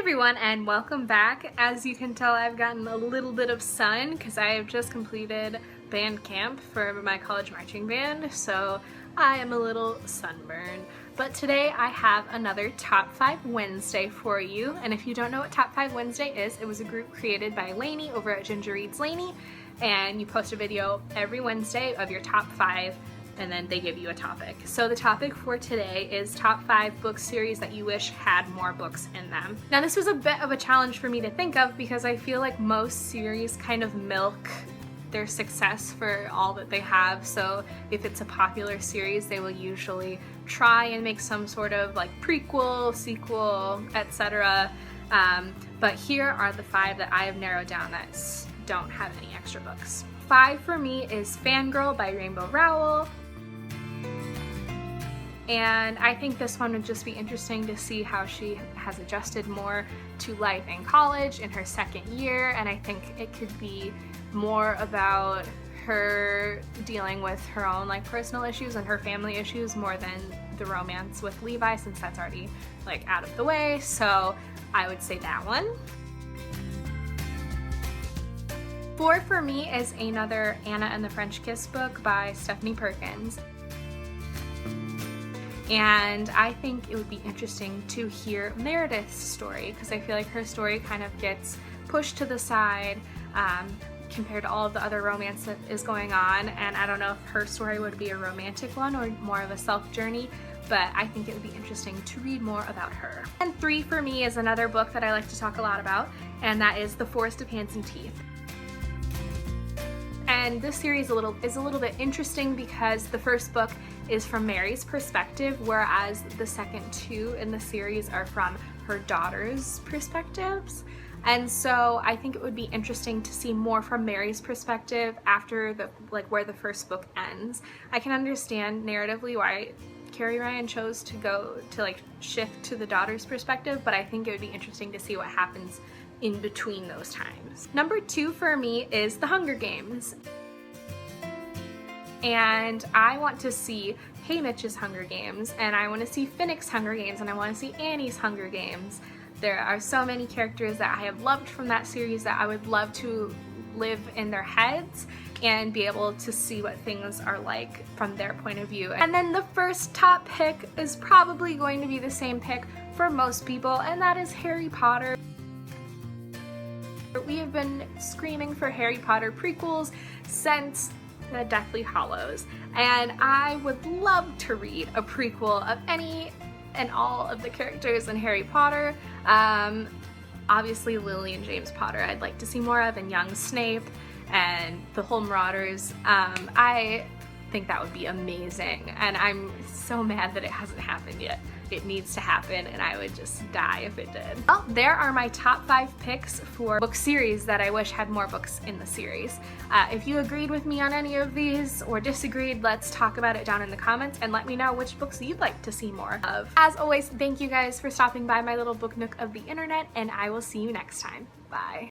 everyone, and welcome back. As you can tell, I've gotten a little bit of sun because I have just completed band camp for my college marching band, so I am a little sunburned. But today I have another Top 5 Wednesday for you, and if you don't know what Top 5 Wednesday is, it was a group created by Lainey over at Ginger Reads Lainey, and you post a video every Wednesday of your top 5, and then they give you a topic. So the topic for today is top 5 book series that you wish had more books in them. Now this was a bit of a challenge for me to think of because I feel like most series kind of milk their success for all that they have. So if it's a popular series, they will usually try and make some sort of like prequel, sequel, etc. But here are the 5 that I have narrowed down that don't have any extra books. 5 for me is Fangirl by Rainbow Rowell. And I think this one would just be interesting to see how she has adjusted more to life in college in her second year, and I think it could be more about her dealing with her own like personal issues and her family issues more than the romance with Levi, since that's already like out of the way. So I would say that one. 4 for me is another Anna and the French Kiss book by Stephanie Perkins. And I think it would be interesting to hear Meredith's story because I feel like her story kind of gets pushed to the side compared to all of the other romance that is going on, and I don't know if her story would be a romantic one or more of a self journey, but I think it would be interesting to read more about her. And 3 for me is another book that I like to talk a lot about, and that is The Forest of Hands and Teeth. And this series is a little bit interesting because the first book is from Mary's perspective, whereas the second 2 in the series are from her daughter's perspectives. And so I think it would be interesting to see more from Mary's perspective after where the first book ends. I can understand narratively why Carrie Ryan chose to go to shift to the daughter's perspective, but I think it would be interesting to see what happens in between those times. Number 2 for me is The Hunger Games. And I want to see Haymitch's Hunger Games, and I want to see Finnick's Hunger Games, and I want to see Annie's Hunger Games. There are so many characters that I have loved from that series that I would love to live in their heads and be able to see what things are like from their point of view. And then the first top pick is probably going to be the same pick for most people, and that is Harry Potter. We have been screaming for Harry Potter prequels since the Deathly Hallows, and I would love to read a prequel of any and all of the characters in Harry Potter. Obviously Lily and James Potter I'd like to see more of, and young Snape and the whole Marauders. I think that would be amazing, and I'm so mad that it hasn't happened yet. It needs to happen, and I would just die if it did. Well, there are my top 5 picks for book series that I wish had more books in the series. If you agreed with me on any of these or disagreed, let's talk about it down in the comments and let me know which books you'd like to see more of. As always, thank you guys for stopping by my little book nook of the internet, and I will see you next time. Bye.